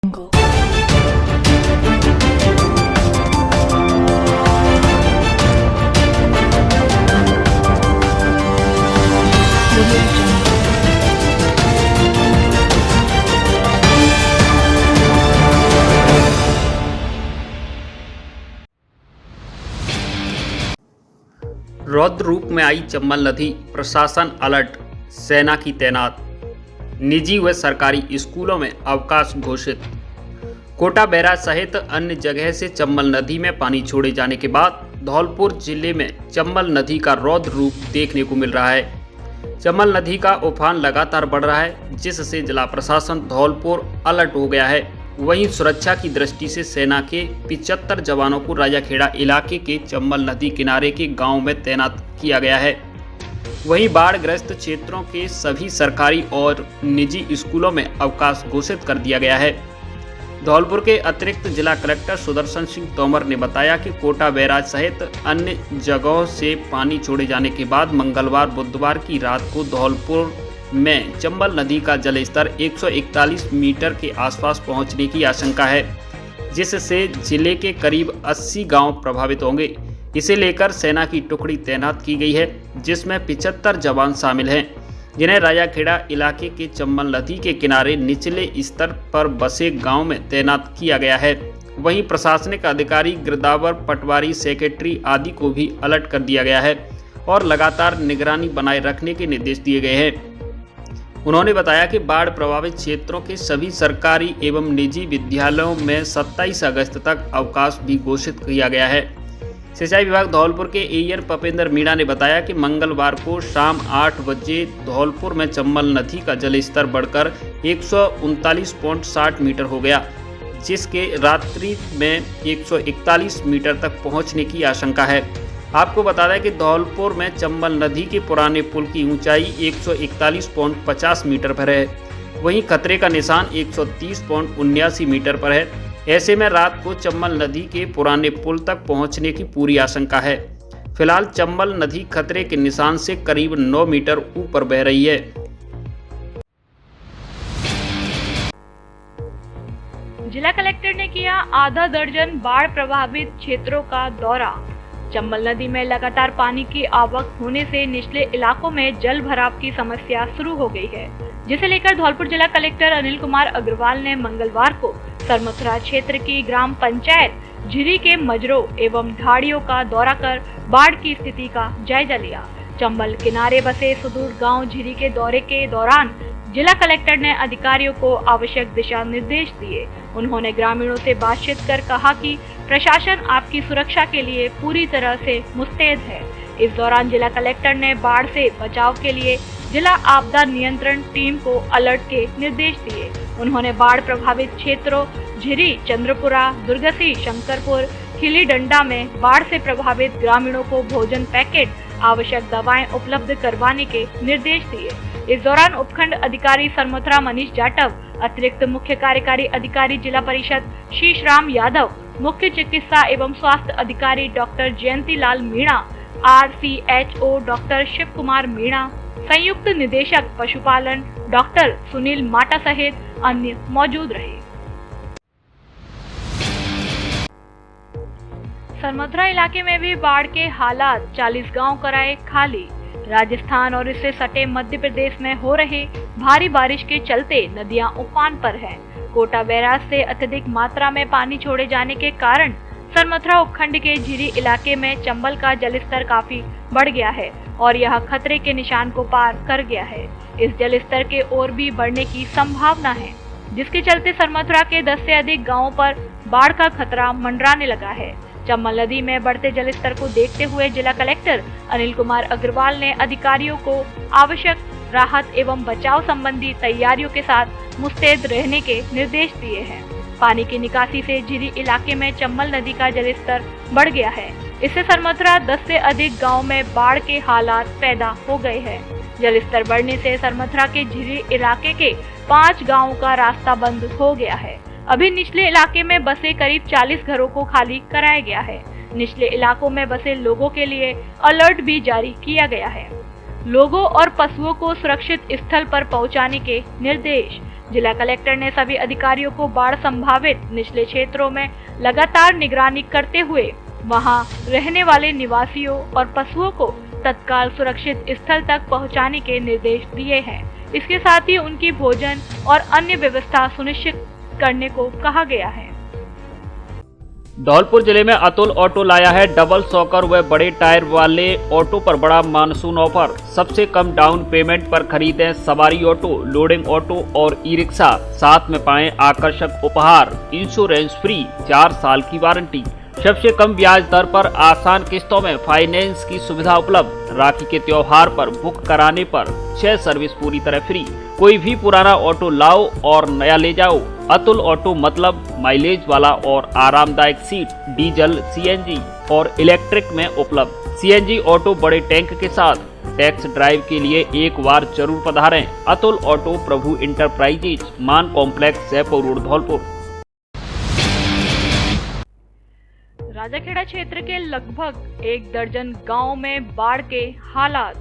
रौद्र रूप में आई चंबल नदी, प्रशासन अलर्ट, सेना की तैनात। निजी व सरकारी स्कूलों में अवकाश घोषित। कोटा बैराज सहित अन्य जगह से चंबल नदी में पानी छोड़े जाने के बाद धौलपुर जिले में चंबल नदी का रौद्र रूप देखने को मिल रहा है। चंबल नदी का उफान लगातार बढ़ रहा है, जिससे जिला प्रशासन धौलपुर अलर्ट हो गया है। वहीं सुरक्षा की दृष्टि से सेना के 75 जवानों को राजाखेड़ा इलाके के चंबल नदी किनारे के गांव में तैनात किया गया है। वहीं बाढ़ग्रस्त क्षेत्रों के सभी सरकारी और निजी स्कूलों में अवकाश घोषित कर दिया गया है। धौलपुर के अतिरिक्त जिला कलेक्टर सुदर्शन सिंह तोमर ने बताया कि कोटा बैराज सहित अन्य जगहों से पानी छोड़े जाने के बाद मंगलवार बुधवार की रात को धौलपुर में चंबल नदी का जलस्तर 141 मीटर के आसपास पहुंचने की आशंका है, जिससे जिले के करीब 80 गांव प्रभावित होंगे। इसे लेकर सेना की टुकड़ी तैनात की गई है, जिसमें 75 जवान शामिल हैं, जिन्हें राजाखेड़ा इलाके के चंबल नदी के किनारे निचले स्तर पर बसे गांव में तैनात किया गया है। वहीं प्रशासनिक अधिकारी, गिरदावर, पटवारी, सेक्रेटरी आदि को भी अलर्ट कर दिया गया है और लगातार निगरानी बनाए रखने के निर्देश दिए गए हैं। उन्होंने बताया कि बाढ़ प्रभावित क्षेत्रों के सभी सरकारी एवं निजी विद्यालयों में 27 अगस्त तक अवकाश भी घोषित किया गया है। सिंचाई विभाग धौलपुर के एयर पपेंद्र मीणा ने बताया कि मंगलवार को शाम 8 बजे धौलपुर में चंबल नदी का जलस्तर बढ़कर 139.60 मीटर हो गया, जिसके रात्रि में 141 मीटर तक पहुंचने की आशंका है। आपको बता दें कि धौलपुर में चंबल नदी के पुराने पुल की ऊंचाई 141.50 मीटर पर है। वहीं खतरे का निशान 130.79 मीटर पर है। ऐसे में रात को चंबल नदी के पुराने पुल तक पहुंचने की पूरी आशंका है। फिलहाल चंबल नदी खतरे के निशान से करीब 9 मीटर ऊपर बह रही है। जिला कलेक्टर ने किया आधा दर्जन बाढ़ प्रभावित क्षेत्रों का दौरा। चंबल नदी में लगातार पानी की आवक होने से निचले इलाकों में जल भराव की समस्या शुरू हो गई है, जिसे लेकर धौलपुर जिला कलेक्टर अनिल कुमार अग्रवाल ने मंगलवार को सरमथुरा क्षेत्र की ग्राम पंचायत झिरी के मजरों एवं ढाड़ियों का दौरा कर बाढ़ की स्थिति का जायजा लिया। चंबल किनारे बसे सुदूर गांव झिरी के दौरे के दौरान जिला कलेक्टर ने अधिकारियों को आवश्यक दिशा निर्देश दिए। उन्होंने ग्रामीणों से बातचीत कर कहा कि प्रशासन आपकी सुरक्षा के लिए पूरी तरह से मुस्तैद है। इस दौरान जिला कलेक्टर ने बाढ़ से बचाव के लिए जिला आपदा नियंत्रण टीम को अलर्ट के निर्देश दिए। उन्होंने बाढ़ प्रभावित क्षेत्रों झिरी, चंद्रपुरा, दुर्गसी, शंकरपुर, खिली डंडा में बाढ़ से प्रभावित ग्रामीणों को भोजन पैकेट, आवश्यक दवाएं उपलब्ध करवाने के निर्देश दिए। इस दौरान उपखंड अधिकारी सरमथुरा मनीष जाटव, अतिरिक्त मुख्य कार्यकारी अधिकारी जिला परिषद शीशराम यादव, मुख्य चिकित्सा एवं स्वास्थ्य अधिकारी डॉक्टर जयंती लाल मीणा, RCHO डॉक्टर शिव कुमार मीणा, संयुक्त निदेशक पशुपालन डॉक्टर सुनील माटा सहित अन्य मौजूद रहे। सरमथुरा इलाके में भी बाढ़ के हालात, 40 गांव कराए खाली। राजस्थान और इससे सटे मध्य प्रदेश में हो रहे भारी बारिश के चलते नदियां उफान पर हैं। कोटा बैराज से अत्यधिक मात्रा में पानी छोड़े जाने के कारण सरमथुरा उपखंड के झिरी इलाके में चंबल का जलस्तर काफी बढ़ गया है और यह खतरे के निशान को पार कर गया है। इस जलस्तर के और भी बढ़ने की संभावना है, जिसके चलते सरमथुरा के 10 से अधिक गाँवों पर बाढ़ का खतरा मंडराने लगा है। चंबल नदी में बढ़ते जलस्तर को देखते हुए जिला कलेक्टर अनिल कुमार अग्रवाल ने अधिकारियों को आवश्यक राहत एवं बचाव संबंधी तैयारियों के साथ मुस्तैद रहने के निर्देश दिए हैं। पानी की निकासी से झिरी इलाके में चंबल नदी का जलस्तर बढ़ गया है। इससे सरमथुरा 10 से अधिक गाँव में बाढ़ के हालात पैदा हो गए हैं। जलस्तर बढ़ने से सरमथुरा के झिरी इलाके के 5 गाँवों का रास्ता बंद हो गया है। अभी निचले इलाके में बसे करीब 40 घरों को खाली कराया गया है। निचले इलाकों में बसे लोगों के लिए अलर्ट भी जारी किया गया है। लोगों और पशुओं को सुरक्षित स्थल पर पहुंचाने के निर्देश। जिला कलेक्टर ने सभी अधिकारियों को बाढ़ संभावित निचले क्षेत्रों में लगातार निगरानी करते हुए वहां रहने वाले निवासियों और पशुओं को तत्काल सुरक्षित स्थल तक पहुंचाने के निर्देश दिए हैं। इसके साथ ही उनकी भोजन और अन्य व्यवस्था सुनिश्चित करने को कहा गया है। धौलपुर जिले में अतुल ऑटो लाया है डबल सॉकर व बड़े टायर वाले ऑटो पर बड़ा मानसून ऑफर। सबसे कम डाउन पेमेंट पर खरीदें सवारी ऑटो, लोडिंग ऑटो और ई रिक्शा। साथ में पाएं आकर्षक उपहार, इंश्योरेंस फ्री, 4 साल की वारंटी, सबसे कम ब्याज दर पर आसान किस्तों में फाइनेंस की सुविधा उपलब्ध। राखी के त्योहार पर बुक कराने पर 6 सर्विस पूरी तरह फ्री। कोई भी पुराना ऑटो लाओ और नया ले जाओ। अतुल ऑटो मतलब माइलेज वाला और आरामदायक सीट, डीजल, सीएनजी और इलेक्ट्रिक में उपलब्ध। सीएनजी ऑटो बड़े टैंक के साथ। टैक्स ड्राइव के लिए एक बार जरूर पधारें। अतुल ऑटो, प्रभु इंटरप्राइजेज, मान कॉम्प्लेक्स, जयपुर रोड, धौलपुर। राजाखेड़ा क्षेत्र के लगभग 1 दर्जन गांव में बाढ़ के हालात।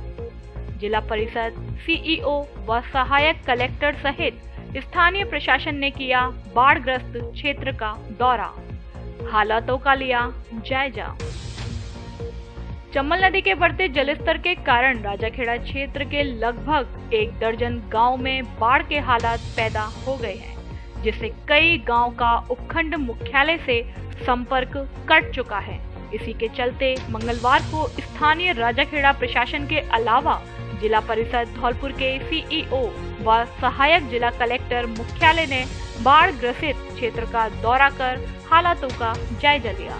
जिला परिषद, सीईओ व सहायक कलेक्टर सहित स्थानीय प्रशासन ने किया बाढ़ग्रस्त क्षेत्र का दौरा, हालातों का लिया जायजा। चम्बल नदी के बढ़ते जलस्तर के कारण राजाखेड़ा क्षेत्र के लगभग 1 दर्जन गांव में बाढ़ के हालात पैदा हो गए हैं, जिससे कई गांव का उपखंड मुख्यालय से संपर्क कट चुका है। इसी के चलते मंगलवार को स्थानीय राजाखेड़ा प्रशासन के अलावा जिला परिषद धौलपुर के सीईओ व सहायक जिला कलेक्टर मुख्यालय ने बाढ़ ग्रसित क्षेत्र का दौरा कर हालातों का जायजा लिया।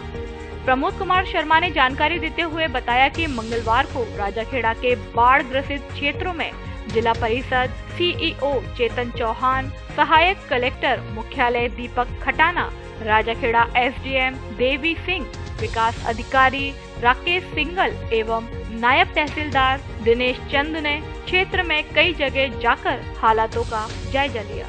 प्रमोद कुमार शर्मा ने जानकारी देते हुए बताया कि मंगलवार को राजाखेड़ा के बाढ़ ग्रसित क्षेत्रों में जिला परिषद सीईओ चेतन चौहान, सहायक कलेक्टर मुख्यालय दीपक खटाना, राजाखेड़ा एसडीएम देवी सिंह, विकास अधिकारी राकेश सिंगल एवं नायब तहसीलदार दिनेश चंद ने क्षेत्र में कई जगह जाकर हालातों का जायजा लिया।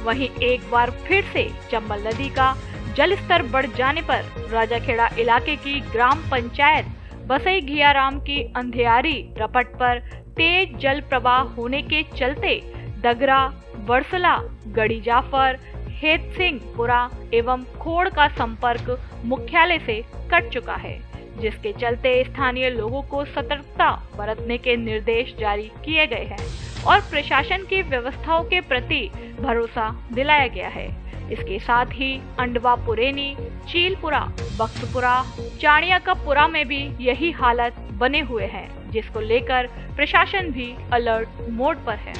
वहीं एक बार फिर से चंबल नदी का जल स्तर बढ़ जाने पर राजाखेड़ा इलाके की ग्राम पंचायत बसई घियाराम की अंधियारी रपट पर तेज जल प्रवाह होने के चलते दगरा, वर्सला, गड़ी जाफर, हेत सिंहपुरा एवं खोड़ का संपर्क मुख्यालय से कट चुका है, जिसके चलते स्थानीय लोगों को सतर्कता बरतने के निर्देश जारी किए गए हैं और प्रशासन की व्यवस्थाओं के प्रति भरोसा दिलाया गया है। इसके साथ ही अंडवा पुरेनी, चीलपुरा, बक्सपुरा, चाणिया का पुरा में भी यही हालत बने हुए हैं, जिसको लेकर प्रशासन भी अलर्ट मोड पर है।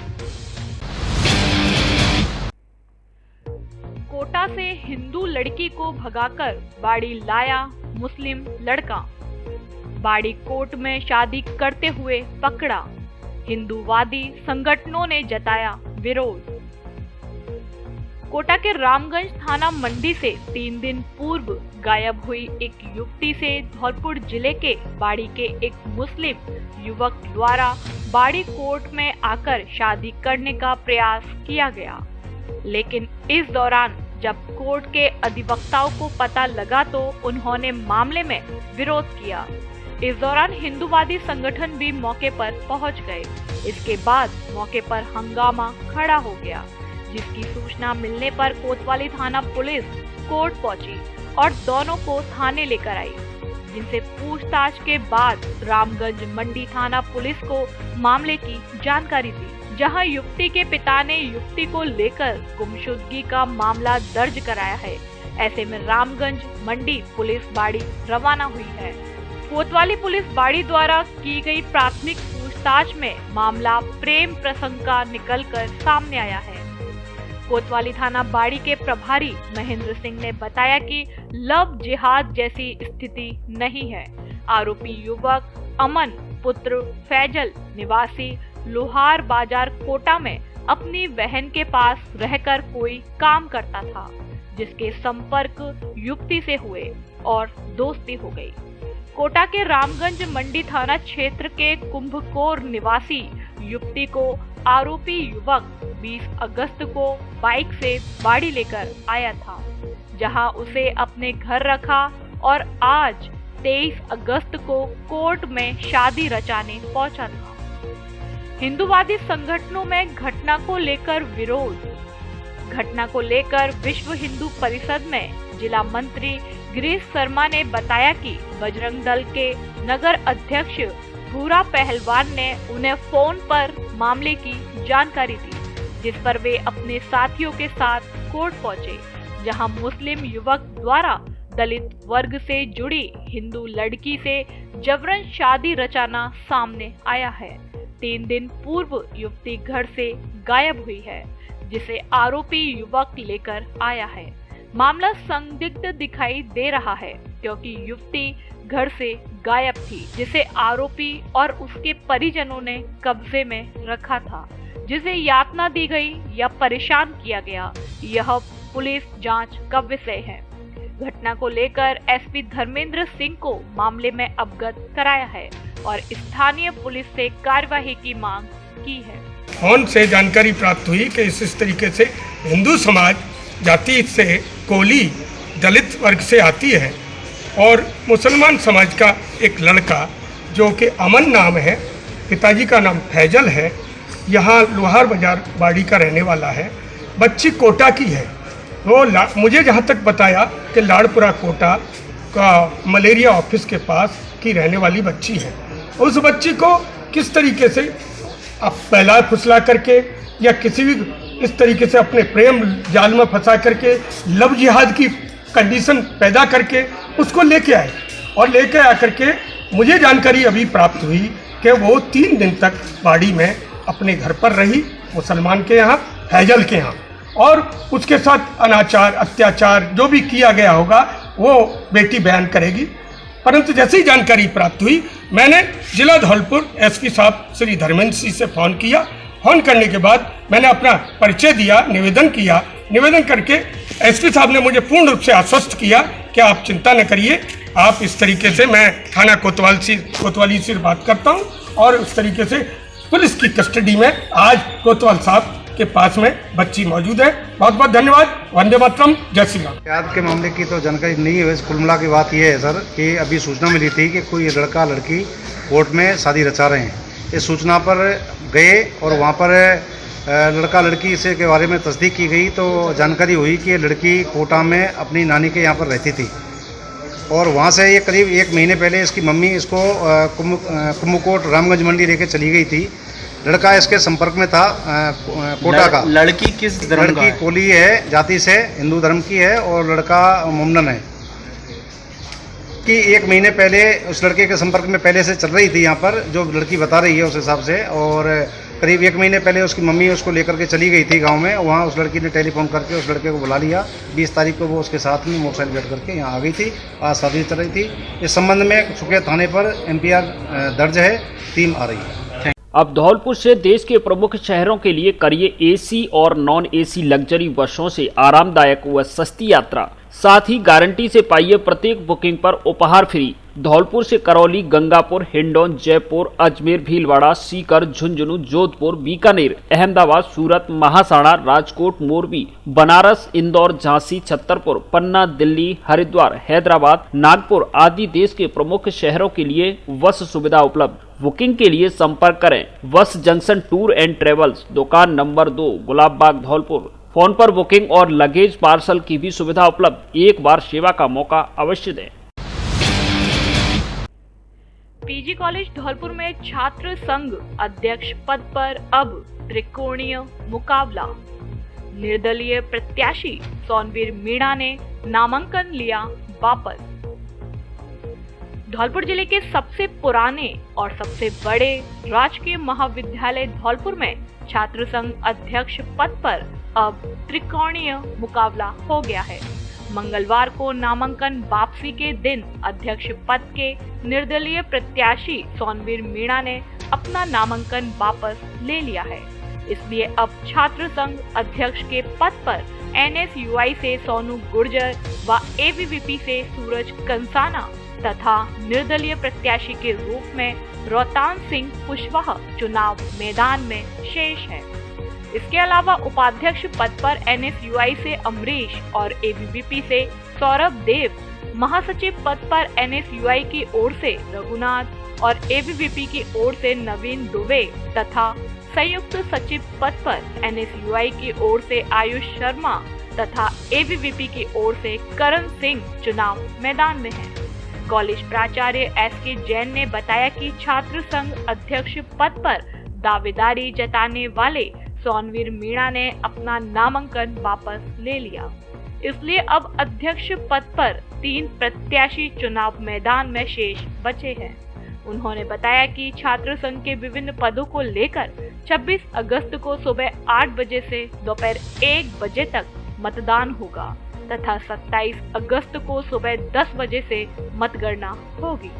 कोटा से हिंदू लड़की को भगाकर बाड़ी लाया मुस्लिम लड़का। बाड़ी कोर्ट में शादी करते हुए पकड़ा। हिंदूवादी संगठनों ने जताया विरोध। कोटा के रामगंज थाना मंडी से 3 दिन पूर्व गायब हुई एक युवती से धौलपुर जिले के बाड़ी के एक मुस्लिम युवक द्वारा बाड़ी कोर्ट में आकर शादी करने का प्रयास किया गया, लेकिन इस दौरान जब कोर्ट के अधिवक्ताओं को पता लगा तो उन्होंने मामले में विरोध किया। इस दौरान हिंदूवादी संगठन भी मौके पर पहुंच गए। इसके बाद मौके पर हंगामा खड़ा हो गया, जिसकी सूचना मिलने पर कोतवाली थाना पुलिस कोर्ट पहुंची और दोनों को थाने लेकर आई, जिनसे पूछताछ के बाद रामगंज मंडी थाना पुलिस को मामले की जानकारी दी, जहां युवती के पिता ने युवती को लेकर गुमशुदगी का मामला दर्ज कराया है। ऐसे में रामगंज मंडी पुलिस बाड़ी रवाना हुई है। कोतवाली पुलिस बाड़ी द्वारा की गई प्राथमिक पूछताछ में मामला प्रेम प्रसंग का निकलकर सामने आया है। कोतवाली थाना बाड़ी के प्रभारी महेंद्र सिंह ने बताया कि लव जिहाद जैसी स्थिति नहीं है। आरोपी युवक अमन पुत्र फैजल निवासी लोहार बाजार कोटा में अपनी बहन के पास रहकर कोई काम करता था, जिसके संपर्क युवती से हुए और दोस्ती हो गई। कोटा के रामगंज मंडी थाना क्षेत्र के कुंभकोर निवासी युवती को आरोपी युवक 20 अगस्त को बाइक से बाड़ी लेकर आया था, जहां उसे अपने घर रखा और आज 23 अगस्त को कोर्ट में शादी रचाने पहुंचा था। हिंदूवादी संगठनों में घटना को लेकर विरोध। घटना को लेकर विश्व हिंदू परिषद में जिला मंत्री गिरीश शर्मा ने बताया कि बजरंग दल के नगर अध्यक्ष भूरा पहलवान ने उन्हें फोन पर मामले की जानकारी दी, जिस पर वे अपने साथियों के साथ कोर्ट पहुंचे, जहां मुस्लिम युवक द्वारा दलित वर्ग से जुड़ी हिंदू लड़की से जबरन शादी रचाना सामने आया है। 3 दिन पूर्व युवती घर से गायब हुई है, जिसे आरोपी युवक लेकर आया है। मामला संदिग्ध दिखाई दे रहा है क्योंकि युवती घर से गायब थी, जिसे आरोपी और उसके परिजनों ने कब्जे में रखा था, जिसे यातना दी गई या परेशान किया गया, यह पुलिस जांच का विषय है। घटना को लेकर एसपी धर्मेंद्र सिंह को मामले में अवगत कराया है और स्थानीय पुलिस से कार्यवाही की मांग की है। फोन से जानकारी प्राप्त हुई कि इस तरीके से हिंदू समाज जाति से कोली दलित वर्ग से आती है और मुसलमान समाज का एक लड़का जो कि अमन नाम है, पिताजी का नाम फैजल है, यहाँ लोहार बाजार बाड़ी का रहने वाला है। बच्ची कोटा की है। वो मुझे जहाँ तक बताया कि लाड़पुरा कोटा का मलेरिया ऑफिस के पास की रहने वाली बच्ची है। उस बच्ची को किस तरीके से अब पहला फुसला करके या किसी भी इस तरीके से अपने प्रेम जाल में फंसा करके लव जिहाद की कंडीशन पैदा करके उसको लेके आए और लेके आकर के मुझे जानकारी अभी प्राप्त हुई कि वो 3 दिन तक बाड़ी में अपने घर पर रही, मुसलमान के यहाँ, फैजल के यहाँ, और उसके साथ अनाचार अत्याचार जो भी किया गया होगा वो बेटी बयान करेगी। परंतु जैसे ही जानकारी प्राप्त हुई, मैंने जिला धौलपुर एसपी साहब श्री धर्मेंद्र सिंह से फ़ोन किया। फ़ोन करने के बाद मैंने अपना परिचय दिया, निवेदन किया। निवेदन करके एसपी साहब ने मुझे पूर्ण रूप से आश्वस्त किया कि आप चिंता न करिए, आप इस तरीके से, मैं थाना कोतवाली से बात करता हूँ और उस तरीके से पुलिस की कस्टडी में आज कोतवाल साहब के पास में बच्ची मौजूद है। बहुत बहुत धन्यवाद। वंदे मातरम, जय श्री राम। याद के मामले की तो जानकारी नहीं है, वैसे कुल मिला की बात यह है सर कि अभी सूचना मिली थी कि कोई लड़का लड़की कोर्ट में शादी रचा रहे हैं। इस सूचना पर गए और वहाँ पर लड़का लड़की से के बारे में तस्दीक की गई तो जानकारी हुई कि लड़की कोटा में अपनी नानी के यहाँ पर रहती थी और वहाँ से ये करीब 1 महीने पहले इसकी मम्मी इसको कुम्भकोट रामगंज मंडी लेके चली गई थी। लड़का इसके संपर्क में था कोटा का। लड़की किस धर्म का लड़की है? कोली है, जाति से हिंदू धर्म की है और लड़का मुमनन है। कि 1 महीने पहले उस लड़के के संपर्क में पहले से चल रही थी यहाँ पर, जो लड़की बता रही है उस हिसाब से, और करीब 1 महीने पहले उसकी मम्मी उसको लेकर के चली गई थी गांव में। वहाँ उस लड़की ने टेलीफोन करके उस लड़के को बुला लिया। 20 तारीख को वो उसके साथ में मोटरसाइकिल बैठ करके यहाँ आ गई थी। आज शादी चल रही थी। इस संबंध में सुखिया थाने पर MPR दर्ज है, टीम आ रही है। अब धौलपुर से देश के प्रमुख शहरों के लिए करिए AC और नॉन AC लग्जरी बसों से आरामदायक व सस्ती यात्रा। साथ ही गारंटी से पाइए प्रत्येक बुकिंग पर उपहार फ्री। धौलपुर से करौली, गंगापुर, हिंडौन, जयपुर, अजमेर, भीलवाड़ा, सीकर, झुंझुनू, जोधपुर, बीकानेर, अहमदाबाद, सूरत, महासाड़ा, राजकोट, मोरबी, बनारस, इंदौर, झांसी, छतरपुर, पन्ना, दिल्ली, हरिद्वार, हैदराबाद, नागपुर आदि देश के प्रमुख शहरों के लिए बस सुविधा उपलब्ध। बुकिंग के लिए संपर्क करें बस जंक्शन टूर एंड ट्रेवल्स, दुकान नंबर 2, गुलाब बाग, धौलपुर। फोन पर बुकिंग और लगेज पार्सल की भी सुविधा उपलब्ध। एक बार सेवा का मौका अवश्य दें। पीजी कॉलेज धौलपुर में छात्र संघ अध्यक्ष पद पर अब त्रिकोणीय मुकाबला। निर्दलीय प्रत्याशी सोनवीर मीणा ने नामांकन लिया वापस। धौलपुर जिले के सबसे पुराने और सबसे बड़े राजकीय महाविद्यालय धौलपुर में छात्र संघ अध्यक्ष पद पर अब त्रिकोणीय मुकाबला हो गया है। मंगलवार को नामांकन वापसी के दिन अध्यक्ष पद के निर्दलीय प्रत्याशी सोनवीर मीणा ने अपना नामांकन वापस ले लिया है। इसलिए अब छात्र संघ अध्यक्ष के पद पर NSUI से सोनू गुर्जर व ABVP से सूरज कंसाना तथा निर्दलीय प्रत्याशी के रूप में रोहतान सिंह कुशवाहा चुनाव मैदान में शेष है। इसके अलावा उपाध्यक्ष पद पर NSUI से अमरीश और ABVP से सौरभ देव, महासचिव पद पर NSUI की ओर से रघुनाथ, और एबीवीपी की ओर से नवीन दुबे तथा संयुक्त सचिव पद पर एनएसयूआई की ओर से आयुष शर्मा तथा एबीवीपी की ओर से करण सिंह चुनाव मैदान में हैं। कॉलेज प्राचार्य एसके जैन ने बताया कि छात्र संघ अध्यक्ष पद पर दावेदारी जताने वाले सोनवीर मीणा ने अपना नामांकन वापस ले लिया, इसलिए अब अध्यक्ष पद पर 3 प्रत्याशी चुनाव मैदान में शेष बचे हैं। उन्होंने बताया कि छात्र संघ के विभिन्न पदों को लेकर 26 अगस्त को सुबह 8 बजे से दोपहर 1 बजे तक मतदान होगा तथा 27 अगस्त को सुबह 10 बजे से मतगणना होगी।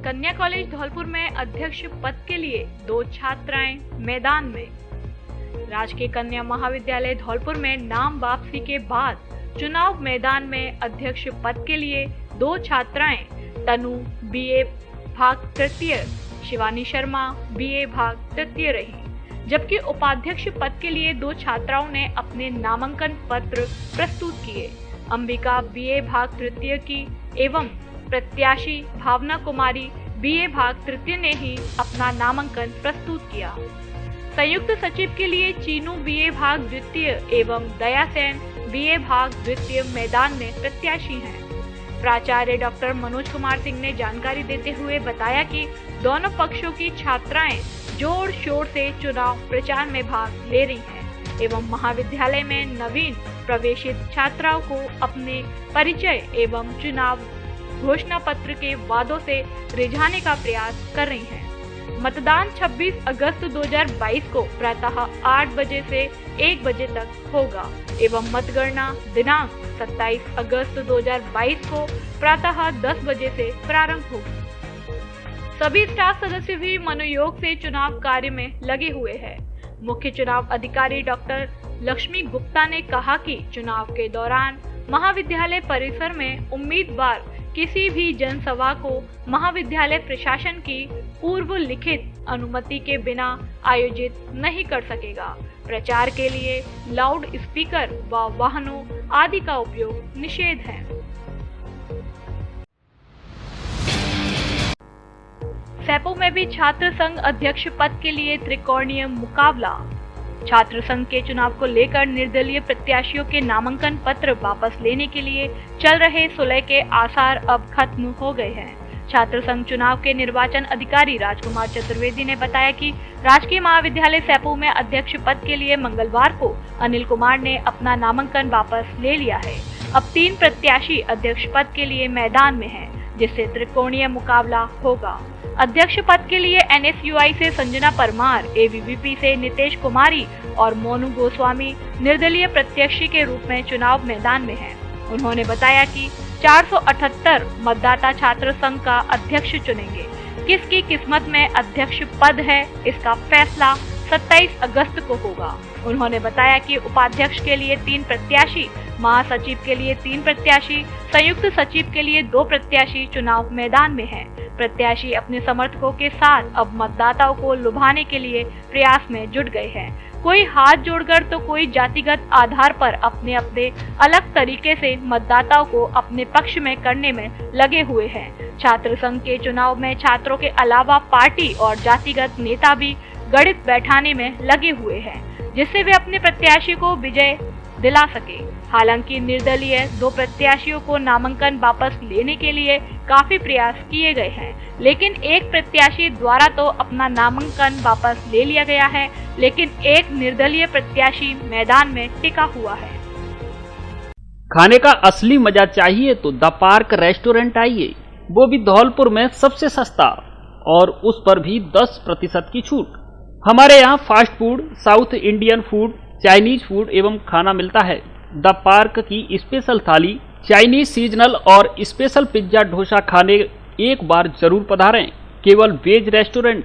कन्या कॉलेज धौलपुर में अध्यक्ष पद के लिए 2 छात्राएं मैदान में। राजकीय कन्या महाविद्यालय धौलपुर में नाम वापसी के बाद चुनाव मैदान में अध्यक्ष पद के लिए 2 छात्राएं तनु बीए भाग तृतीय, शिवानी शर्मा बीए भाग तृतीय रही, जबकि उपाध्यक्ष पद के लिए 2 छात्राओं ने अपने नामांकन पत्र प्रस्तुत किए। अंबिका बीए भाग तृतीय की एवं प्रत्याशी भावना कुमारी बीए भाग तृतीय ने ही अपना नामांकन प्रस्तुत किया। संयुक्त सचिव के लिए चीनू बीए भाग द्वितीय एवं दया सेन बीए भाग द्वितीय मैदान में प्रत्याशी हैं। प्राचार्य डॉक्टर मनोज कुमार सिंह ने जानकारी देते हुए बताया कि दोनों पक्षों की छात्राएं जोर शोर से चुनाव प्रचार में भाग ले रही हैं एवं महाविद्यालय में नवीन प्रवेशित छात्राओं को अपने परिचय एवं चुनाव घोषणा पत्र के वादों से रिझाने का प्रयास कर रही हैं। मतदान 26 अगस्त 2022 को प्रातः 8 बजे से 1 बजे तक होगा एवं मतगणना दिनांक 27 अगस्त 2022 को प्रातः 10 बजे से प्रारंभ होगी। सभी स्टाफ सदस्य भी मनोयोग से चुनाव कार्य में लगे हुए हैं। मुख्य चुनाव अधिकारी डॉक्टर लक्ष्मी गुप्ता ने कहा कि चुनाव के दौरान महाविद्यालय परिसर में उम्मीदवार किसी भी जनसभा को महाविद्यालय प्रशासन की पूर्व लिखित अनुमति के बिना आयोजित नहीं कर सकेगा। प्रचार के लिए लाउड स्पीकर व वाहनों आदि का उपयोग निषेध है। सैपो में भी छात्र संघ अध्यक्ष पद के लिए त्रिकोणीय मुकाबला। छात्र संघ के चुनाव को लेकर निर्दलीय प्रत्याशियों के नामांकन पत्र वापस लेने के लिए चल रहे सुलह के आसार अब खत्म हो गए हैं। छात्र संघ चुनाव के निर्वाचन अधिकारी राजकुमार चतुर्वेदी ने बताया कि राजकीय महाविद्यालय सैपो में अध्यक्ष पद के लिए मंगलवार को अनिल कुमार ने अपना नामांकन वापस ले लिया है। अब 3 प्रत्याशी अध्यक्ष पद के लिए मैदान में हैं, जिससे त्रिकोणीय मुकाबला होगा। अध्यक्ष पद के लिए एनएसयूआई से संजना परमार, एबीवीपी से नितेश कुमारी और मोनू गोस्वामी निर्दलीय प्रत्याशी के रूप में चुनाव मैदान में हैं। उन्होंने बताया कि 478 मतदाता छात्र संघ का अध्यक्ष चुनेंगे। किसकी किस्मत में अध्यक्ष पद है, इसका फैसला 27 अगस्त को होगा। उन्होंने बताया कि उपाध्यक्ष के लिए 3 प्रत्याशी, महासचिव के लिए 3 प्रत्याशी, संयुक्त सचिव के लिए 2 प्रत्याशी चुनाव मैदान में हैं। प्रत्याशी अपने समर्थकों के साथ अब मतदाताओं को लुभाने के लिए प्रयास में जुट गए हैं। कोई हाथ जोड़कर तो कोई जातिगत आधार पर अपने अपने अलग तरीके से मतदाताओं को अपने पक्ष में करने में लगे हुए हैं। छात्र संघ के चुनाव में छात्रों के अलावा पार्टी और जातिगत नेता भी गणित बैठाने में लगे हुए हैं, जिससे वे अपने प्रत्याशी को विजय दिला सके। हालांकि निर्दलीय 2 प्रत्याशियों को नामांकन वापस लेने के लिए काफी प्रयास किए गए हैं, लेकिन एक प्रत्याशी द्वारा तो अपना नामांकन वापस ले लिया गया है, लेकिन एक निर्दलीय प्रत्याशी मैदान में टिका हुआ है। खाने का असली मजा चाहिए तो द पार्क रेस्टोरेंट आइए, वो भी धौलपुर में सबसे सस्ता और उस पर भी 10% की छूट। हमारे यहाँ fast food, south Indian food, Chinese food एवं खाना मिलता है। द पार्क की स्पेशल थाली, चाइनीज सीजनल और स्पेशल पिज्जा डोसा खाने एक बार जरूर पधारें। केवल वेज रेस्टोरेंट।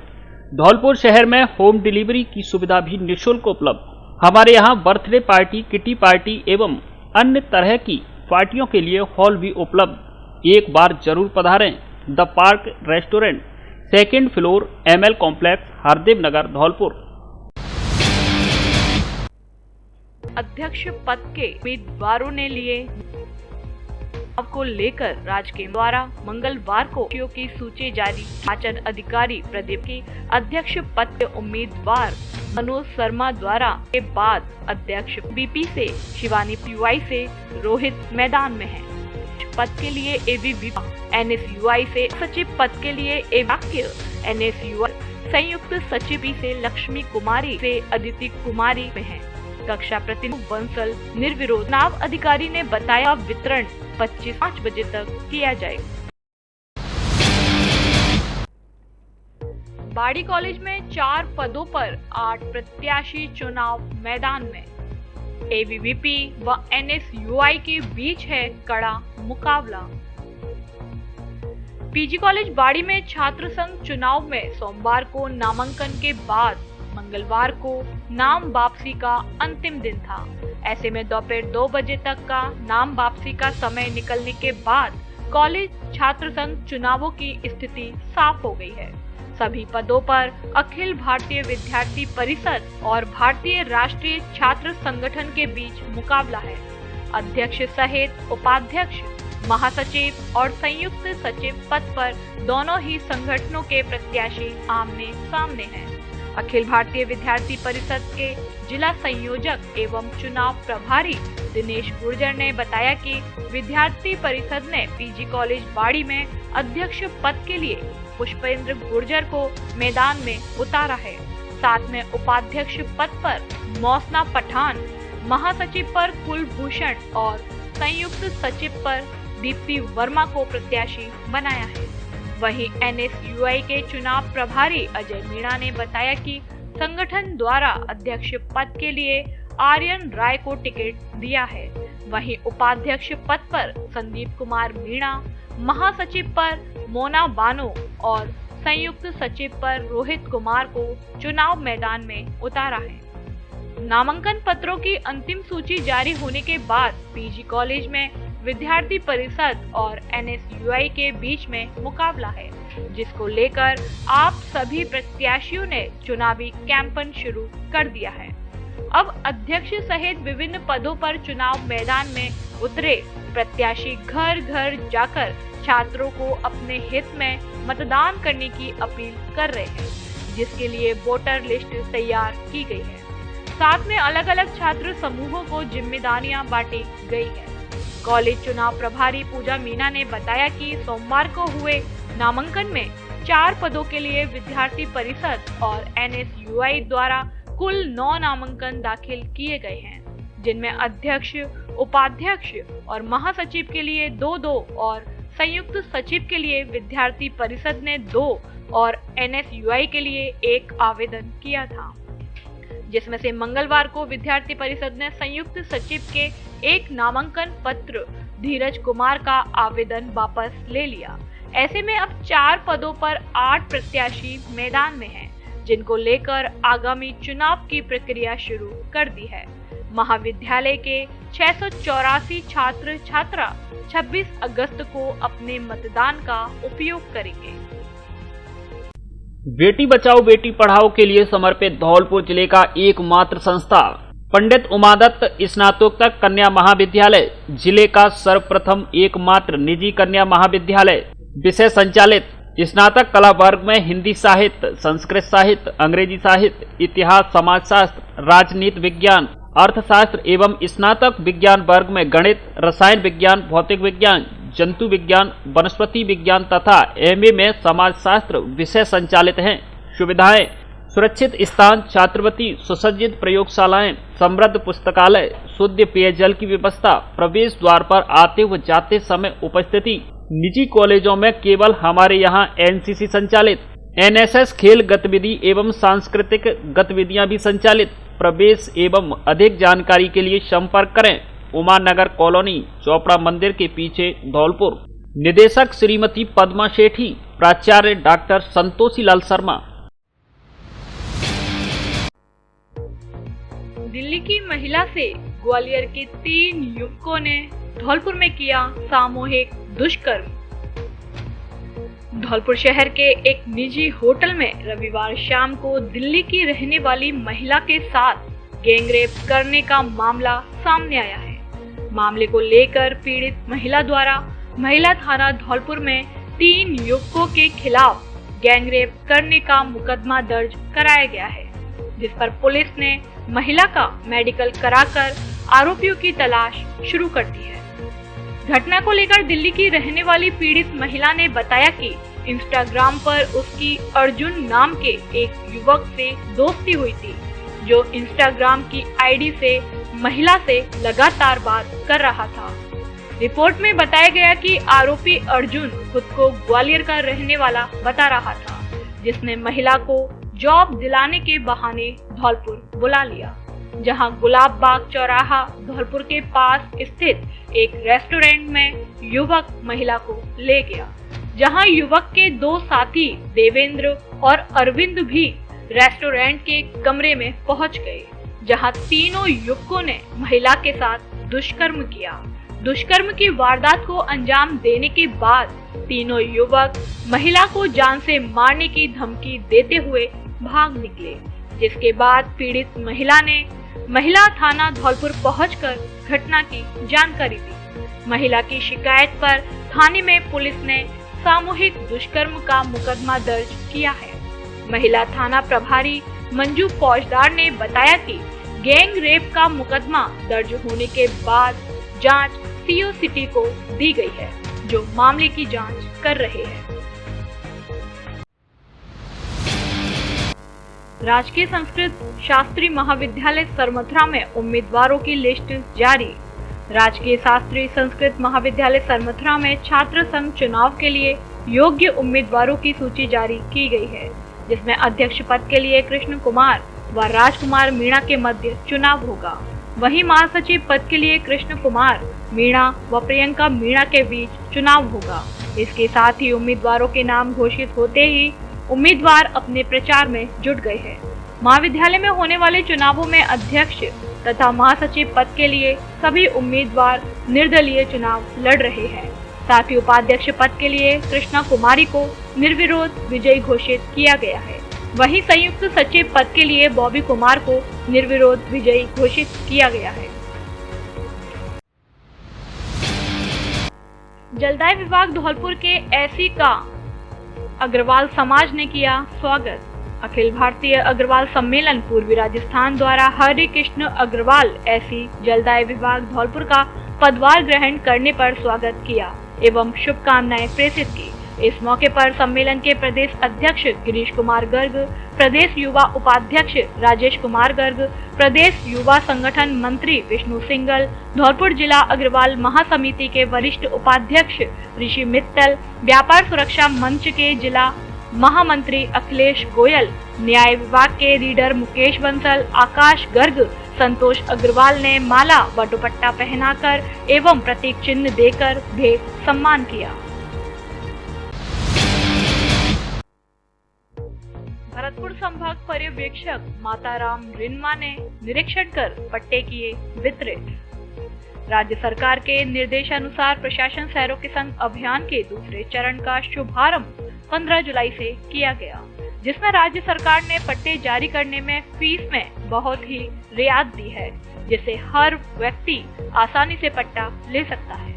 धौलपुर शहर में होम डिलीवरी की सुविधा भी निःशुल्क उपलब्ध। हमारे यहाँ बर्थडे पार्टी, किटी पार्टी एवं अन्य तरह की पार्टियों के लिए हॉल भी उपलब्ध। एक बार जरूर पधारें। The park restaurant, 2nd floor, ML complex, Hardev Nagar, Dholpur. अध्यक्ष पद के उम्मीदवारों ने लिए को लेकर राजकीय द्वारा मंगलवार को की सूची जारी। निर्वाचन अधिकारी प्रदीप की अध्यक्ष पद के उम्मीदवार मनोज शर्मा द्वारा के बाद अध्यक्ष बीपी से शिवानी पीयूआई से रोहित मैदान में है। पद के लिए एबीवीपी, एनएसयूआई से सचिव पद के लिए एवाक्य, एनएसयूआई संयुक्त सचिव से लक्ष्मी कुमारी से अदिति कुमारी में है। कक्षा प्रतिनिधि बंसल निर्विरोध। चुनाव अधिकारी ने बताया वितरण 5 बजे तक किया जाएगा। बाड़ी कॉलेज में 4 पदों पर 8 प्रत्याशी चुनाव मैदान में। एबीवीपी व एनएसयूआई के बीच है कड़ा मुकाबला। पीजी कॉलेज बाड़ी में छात्र संघ चुनाव में सोमवार को नामांकन के बाद मंगलवार को नाम वापसी का अंतिम दिन था। ऐसे में दोपहर 2 बजे तक का नाम वापसी का समय निकलने के बाद कॉलेज छात्र संघ चुनावों की स्थिति साफ हो गई है। सभी पदों पर अखिल भारतीय विद्यार्थी परिषद और भारतीय राष्ट्रीय छात्र संगठन के बीच मुकाबला है। अध्यक्ष सहित उपाध्यक्ष, महासचिव और संयुक्त सचिव पद पर दोनों ही संगठनों के प्रत्याशी आमने सामने हैं। अखिल भारतीय विद्यार्थी परिषद के जिला संयोजक एवं चुनाव प्रभारी दिनेश गुर्जर ने बताया कि विद्यार्थी परिषद ने पीजी कॉलेज बाड़ी में अध्यक्ष पद के लिए पुष्पेंद्र गुर्जर को मैदान में उतारा है। साथ में उपाध्यक्ष पद पर मौसना पठान, महासचिव पर कुलभूषण और संयुक्त सचिव पर दीप्ति वर्मा को प्रत्याशी बनाया है। वहीं एनएसयूआई के चुनाव प्रभारी अजय मीणा ने बताया कि संगठन द्वारा अध्यक्ष पद के लिए आर्यन राय को टिकट दिया है। वहीं उपाध्यक्ष पद पर संदीप कुमार मीणा, महासचिव पर मोना बानो और संयुक्त सचिव पर रोहित कुमार को चुनाव मैदान में उतारा है। नामांकन पत्रों की अंतिम सूची जारी होने के बाद पीजी कॉलेज में विद्यार्थी परिषद और एनएसयूआई के बीच में मुकाबला है, जिसको लेकर आप सभी प्रत्याशियों ने चुनावी कैंपेन शुरू कर दिया है। अब अध्यक्ष सहित विभिन्न पदों पर चुनाव मैदान में उतरे प्रत्याशी घर घर जाकर छात्रों को अपने हित में मतदान करने की अपील कर रहे हैं, जिसके लिए वोटर लिस्ट तैयार की गई है। साथ में अलग अलग छात्र समूहों को जिम्मेदारियां बांटी गई है। कॉलेज चुनाव प्रभारी पूजा मीना ने बताया कि सोमवार को हुए नामांकन में 4 पदों के लिए विद्यार्थी परिषद और एनएसयूआई द्वारा कुल 9 नामांकन दाखिल किए गए हैं, जिनमें अध्यक्ष, उपाध्यक्ष और महासचिव के लिए 2-2 और संयुक्त सचिव के लिए विद्यार्थी परिषद ने 2 और एनएसयूआई के लिए 1 आवेदन किया था, जिसमें से मंगलवार को विद्यार्थी परिषद ने संयुक्त सचिव के 1 नामांकन पत्र धीरज कुमार का आवेदन वापस ले लिया। ऐसे में अब 4 पदों पर 8 प्रत्याशी मैदान में हैं, जिनको लेकर आगामी चुनाव की प्रक्रिया शुरू कर दी है। महाविद्यालय के 684 छात्र छात्रा 26 अगस्त को अपने मतदान का उपयोग करेंगे। बेटी बचाओ बेटी पढ़ाओ के लिए समर्पित धौलपुर जिले का एकमात्र संस्था पंडित उमादत्त स्नातकोत्तर कन्या महाविद्यालय, जिले का सर्वप्रथम एकमात्र निजी कन्या महाविद्यालय, विषय संचालित स्नातक कला वर्ग में हिंदी साहित्य, संस्कृत साहित्य, अंग्रेजी साहित्य, इतिहास, समाजशास्त्र, राजनीति विज्ञान, अर्थशास्त्र एवं स्नातक विज्ञान वर्ग में गणित, रसायन विज्ञान, भौतिक विज्ञान, जंतु विज्ञान, वनस्पति विज्ञान तथा एमए में समाजशास्त्र विषय संचालित हैं। सुविधाएं: सुरक्षित स्थान, छात्रवृत्ति, सुसज्जित प्रयोगशालाएं, समृद्ध पुस्तकालय, शुद्ध पेयजल की व्यवस्था, प्रवेश द्वार पर आते व जाते समय उपस्थिति। निजी कॉलेजों में केवल हमारे यहाँ एनसीसी संचालित, एनएसएस खेल गतिविधि एवं सांस्कृतिक गतिविधियां भी संचालित। प्रवेश एवं अधिक जानकारी के लिए संपर्क करें उमा नगर कॉलोनी, चोपड़ा मंदिर के पीछे, धौलपुर। निदेशक श्रीमती पद्मा सेठी, प्राचार्य डॉक्टर संतोषी लाल शर्मा। दिल्ली की महिला से ग्वालियर के 3 युवकों ने धौलपुर में किया सामूहिक दुष्कर्म। धौलपुर शहर के एक निजी होटल में रविवार शाम को दिल्ली की रहने वाली महिला के साथ गैंगरेप करने का मामला सामने आया है। मामले को लेकर पीड़ित महिला द्वारा महिला थाना धौलपुर में 3 युवकों के खिलाफ गैंगरेप करने का मुकदमा दर्ज कराया गया है, जिस पर पुलिस ने महिला का मेडिकल कराकर आरोपियों की तलाश शुरू कर दी है। घटना को लेकर दिल्ली की रहने वाली पीड़ित महिला ने बताया कि इंस्टाग्राम पर उसकी अर्जुन नाम के एक युवक से दोस्ती हुई थी, जो इंस्टाग्राम की आईडी से महिला से लगातार बात कर रहा था। रिपोर्ट में बताया गया कि आरोपी अर्जुन खुद को ग्वालियर का रहने वाला बता रहा था, जिसने महिला को जॉब दिलाने के बहाने धौलपुर बुला लिया, जहां गुलाब बाग चौराहा धौलपुर के पास स्थित एक रेस्टोरेंट में युवक महिला को ले गया, जहां युवक के 2 साथी देवेंद्र और अरविंद भी रेस्टोरेंट के कमरे में पहुंच गए, जहां तीनों युवकों ने महिला के साथ दुष्कर्म किया। दुष्कर्म की वारदात को अंजाम देने के बाद तीनों युवक महिला को जान से मारने की धमकी देते हुए भाग निकले, जिसके बाद पीड़ित महिला ने महिला थाना धौलपुर पहुंचकर घटना की जानकारी दी। महिला की शिकायत पर थाने में पुलिस ने सामूहिक दुष्कर्म का मुकदमा दर्ज किया है। महिला थाना प्रभारी मंजू फौजदार ने बताया कि गैंग रेप का मुकदमा दर्ज होने के बाद जांच सीओ सिटी को दी गई है, जो मामले की जांच कर रहे हैं। राजकीय संस्कृत शास्त्री महाविद्यालय सरमथुरा में उम्मीदवारों की लिस्ट जारी। राजकीय शास्त्री संस्कृत महाविद्यालय सरमथुरा में छात्र संघ चुनाव के लिए योग्य उम्मीदवारों की सूची जारी की गई है, जिसमें अध्यक्ष पद के लिए कृष्ण कुमार व राजकुमार मीणा के मध्य चुनाव होगा। वहीं महासचिव पद के लिए कृष्ण कुमार मीणा व प्रियंका मीणा के बीच चुनाव होगा। इसके साथ ही उम्मीदवारों के नाम घोषित होते ही उम्मीदवार अपने प्रचार में जुट गए हैं। महाविद्यालय में होने वाले चुनावों में अध्यक्ष तथा महासचिव पद के लिए सभी उम्मीदवार निर्दलीय चुनाव लड़ रहे हैं। साथ ही उपाध्यक्ष पद के लिए कृष्णा कुमारी को निर्विरोध विजयी घोषित किया गया है। वहीं संयुक्त सचिव पद के लिए बॉबी कुमार को निर्विरोध विजयी घोषित किया गया है। जलदाय विभाग धौलपुर के एसी का अग्रवाल समाज ने किया स्वागत। अखिल भारतीय अग्रवाल सम्मेलन पूर्वी राजस्थान द्वारा हरे कृष्ण अग्रवाल एसी जलदाय विभाग धौलपुर का पदभार ग्रहण करने पर स्वागत किया एवं शुभकामनाएं प्रेषित की। इस मौके पर सम्मेलन के प्रदेश अध्यक्ष गिरीश कुमार गर्ग, प्रदेश युवा उपाध्यक्ष राजेश कुमार गर्ग, प्रदेश युवा संगठन मंत्री विष्णु सिंगल, धौलपुर जिला अग्रवाल महासमिति के वरिष्ठ उपाध्यक्ष ऋषि मित्तल, व्यापार सुरक्षा मंच के जिला महामंत्री अखिलेश गोयल, न्याय विभाग के रीडर मुकेश बंसल, आकाश गर्ग, संतोष अग्रवाल ने माला व दुपट्टा पहनाकर एवं प्रतीक चिन्ह देकर भेंट सम्मान किया। भरतपुर संभाग पर्यवेक्षक माताराम रिन्मा ने निरीक्षण कर पट्टे किए वितरित। राज्य सरकार के निर्देशानुसार प्रशासन शहरों के संग अभियान के दूसरे चरण का शुभारंभ 15 जुलाई से किया गया, जिसमें राज्य सरकार ने पट्टे जारी करने में फीस में बहुत ही रियायत दी है, जिससे हर व्यक्ति आसानी से पट्टा ले सकता है।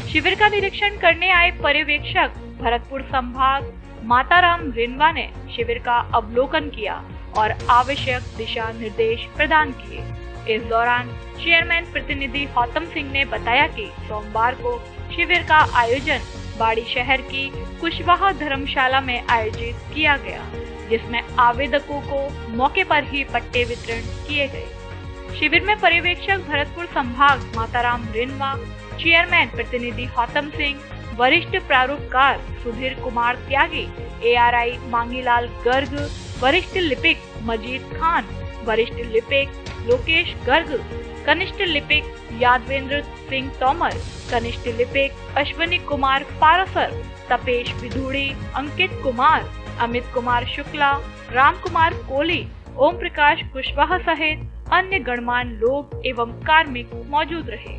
शिविर का निरीक्षण करने आए पर्यवेक्षक भरतपुर संभाग माताराम रिन्वा ने शिविर का अवलोकन किया और आवश्यक दिशा निर्देश प्रदान किए। इस दौरान चेयरमैन प्रतिनिधि गौतम सिंह ने बताया कि सोमवार को शिविर का आयोजन बाड़ी शहर की कुशवाहा धर्मशाला में आयोजित किया गया, जिसमें आवेदकों को मौके पर ही पट्टे वितरण किए गए। शिविर में पर्यवेक्षक भरतपुर संभाग माताराम रिन्वा, चेयरमैन प्रतिनिधि गौतम सिंह, वरिष्ठ प्रारूपकार सुधीर कुमार त्यागी, ARI मांगीलाल गर्ग, वरिष्ठ लिपिक मजीद खान, वरिष्ठ लिपिक लोकेश गर्ग, कनिष्ठ लिपिक यादवेंद्र सिंह तोमर, कनिष्ठ लिपिक अश्विनी कुमार पारासर, तपेश विधुड़ी, अंकित कुमार, अमित कुमार शुक्ला, राम कुमार कोली, ओम प्रकाश कुशवाहा सहित अन्य गणमान्य लोग एवं कार्मिक मौजूद रहे।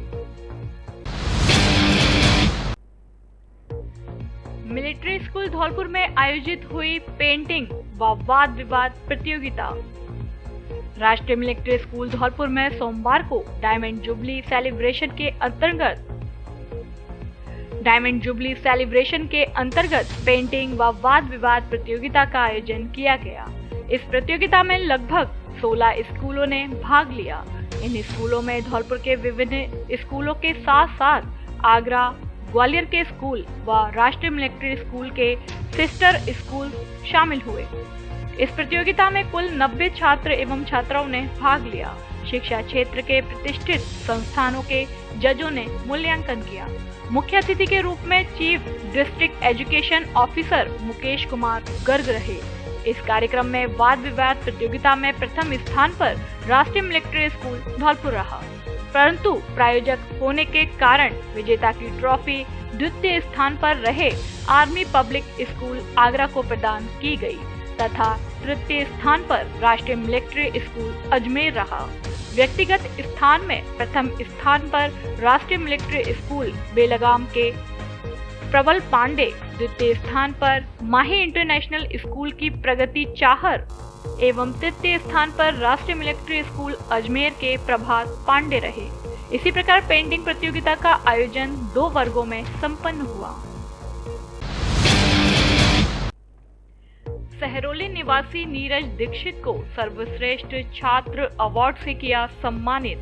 मिलिट्री स्कूल धौलपुर में आयोजित हुई पेंटिंग व वाद विवाद प्रतियोगिता। राष्ट्रीय मिलिट्री स्कूल धौलपुर में सोमवार को डायमंड जुबली सेलिब्रेशन के अंतर्गत पेंटिंग व वाद विवाद प्रतियोगिता का आयोजन किया गया। इस प्रतियोगिता में लगभग 16 स्कूलों ने भाग लिया। इन स्कूलों में धौलपुर के विभिन्न स्कूलों के साथ साथ आगरा, ग्वालियर के स्कूल व राष्ट्रीय मिलिट्री स्कूल के सिस्टर स्कूल शामिल हुए। इस प्रतियोगिता में कुल 90 छात्र एवं छात्राओं ने भाग लिया। शिक्षा क्षेत्र के प्रतिष्ठित संस्थानों के जजों ने मूल्यांकन किया। मुख्य अतिथि के रूप में chief district education officer Mukesh Kumar Garg रहे। इस कार्यक्रम में वाद विवाद प्रतियोगिता में प्रथम स्थान पर राष्ट्रीय मिलिट्री स्कूल धौलपुर रहा, परंतु प्रायोजक होने के कारण विजेता की ट्रॉफी द्वितीय स्थान पर रहे आर्मी पब्लिक स्कूल आगरा को प्रदान की गई तथा तृतीय स्थान पर राष्ट्रीय मिलिट्री स्कूल अजमेर रहा। व्यक्तिगत स्थान में प्रथम स्थान पर राष्ट्रीय मिलिट्री स्कूल बेलगाम के प्रबल पांडे, द्वितीय स्थान पर माही इंटरनेशनल स्कूल की प्रगति चाहर एवं तृतीय स्थान पर राष्ट्रीय मिलिट्री स्कूल अजमेर के प्रभात पांडे रहे। इसी प्रकार पेंटिंग प्रतियोगिता का आयोजन 2 वर्गों में संपन्न हुआ। सहरौली निवासी नीरज दीक्षित को सर्वश्रेष्ठ छात्र अवार्ड से किया सम्मानित।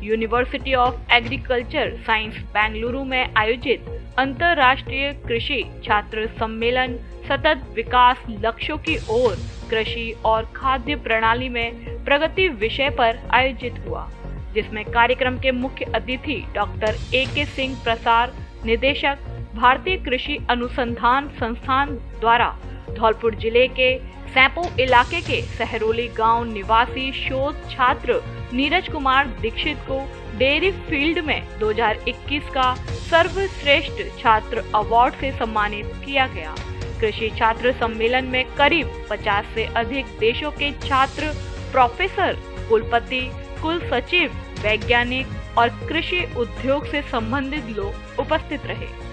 University of agriculture science Bengaluru में आयोजित अंतर्राष्ट्रीय कृषि छात्र सम्मेलन सतत विकास लक्ष्यों की ओर कृषि और खाद्य प्रणाली में प्रगति विषय पर आयोजित हुआ, जिसमें कार्यक्रम के मुख्य अतिथि डॉक्टर A.K. सिंह प्रसार, निदेशक भारतीय कृषि अनुसंधान संस्थान द्वारा धौलपुर जिले के सैंपो इलाके के सहरौली गांव निवासी शोध छात्र नीरज कुमार दीक्षित को डेयरी फील्ड में 2021 का सर्वश्रेष्ठ छात्र अवार्ड से सम्मानित किया गया। कृषि छात्र सम्मेलन में करीब 50 से अधिक देशों के छात्र, प्रोफेसर, कुलपति, कुल सचिव, वैज्ञानिक और कृषि उद्योग से संबंधित लोग उपस्थित रहे।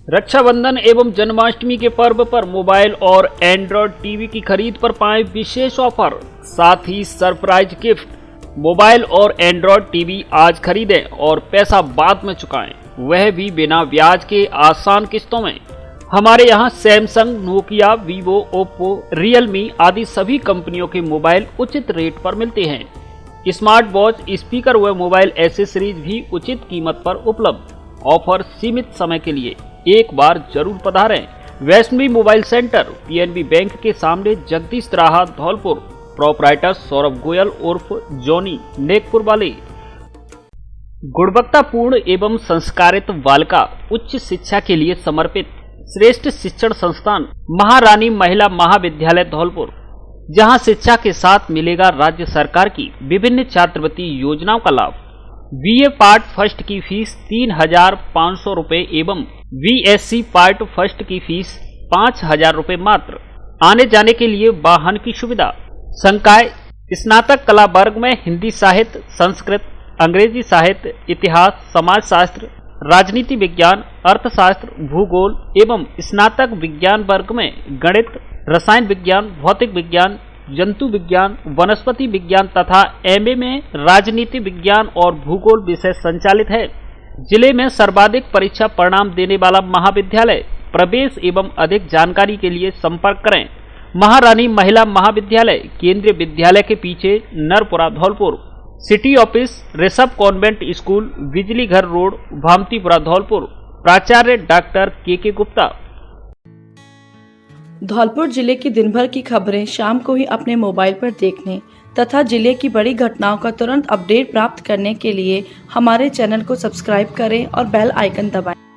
रक्षाबंधन एवं जन्माष्टमी के पर्व पर मोबाइल और एंड्रॉयड टीवी की खरीद पर पाएं विशेष ऑफर, साथ ही सरप्राइज गिफ्ट। मोबाइल और एंड्रॉयड टीवी आज खरीदें और पैसा बाद में चुकाएं, वह भी बिना ब्याज के आसान किस्तों में। हमारे यहाँ Samsung, Nokia, Vivo, Oppo, Realme आदि सभी कंपनियों के मोबाइल उचित रेट पर मिलते हैं। स्मार्ट वॉच, स्पीकर व मोबाइल एसेसरीज भी उचित कीमत पर उपलब्ध। ऑफर सीमित समय के लिए, एक बार जरूर पधारें। Vaishnavi mobile center, PNB bank के सामने, जगदीश राहा, धौलपुर। प्रोपराइटर सौरभ गोयल उर्फ जॉनी, नेकपुर वाले। गुणवत्तापूर्ण एवं संस्कारित बालिका उच्च शिक्षा के लिए समर्पित श्रेष्ठ शिक्षण संस्थान महारानी महिला महाविद्यालय धौलपुर, जहां शिक्षा के साथ मिलेगा राज्य सरकार की विभिन्न छात्रवृत्ति योजनाओं का लाभ। बीए पार्ट फर्स्ट की फीस 3,500 रुपए एवं बीएससी पार्ट फर्स्ट की फीस 5,000 रुपए मात्र। आने जाने के लिए वाहन की सुविधा। संकाय स्नातक कला वर्ग में हिंदी साहित्य, संस्कृत, अंग्रेजी साहित्य, इतिहास, समाजशास्त्र, राजनीति विज्ञान, अर्थशास्त्र, भूगोल एवं स्नातक विज्ञान वर्ग में गणित, रसायन विज्ञान, भौतिक विज्ञान, जंतु विज्ञान, वनस्पति विज्ञान तथा एमए में राजनीति विज्ञान और भूगोल विषय संचालित है। जिले में सर्वाधिक परीक्षा परिणाम देने वाला महाविद्यालय। प्रवेश एवं अधिक जानकारी के लिए संपर्क करें। महारानी महिला महाविद्यालय, केंद्रीय विद्यालय के पीछे, Narpura, Dholpur. City office, Rishabh convent school, Bijli Ghar road, भामतीपुरा, Dholpur. प्राचार्य डॉक्टर के गुप्ता। धौलपुर जिले की दिन भर की खबरें शाम को ही अपने मोबाइल पर देखने तथा जिले की बड़ी घटनाओं का तुरंत अपडेट प्राप्त करने के लिए हमारे चैनल को सब्सक्राइब करें और बेल आइकन दबाएं।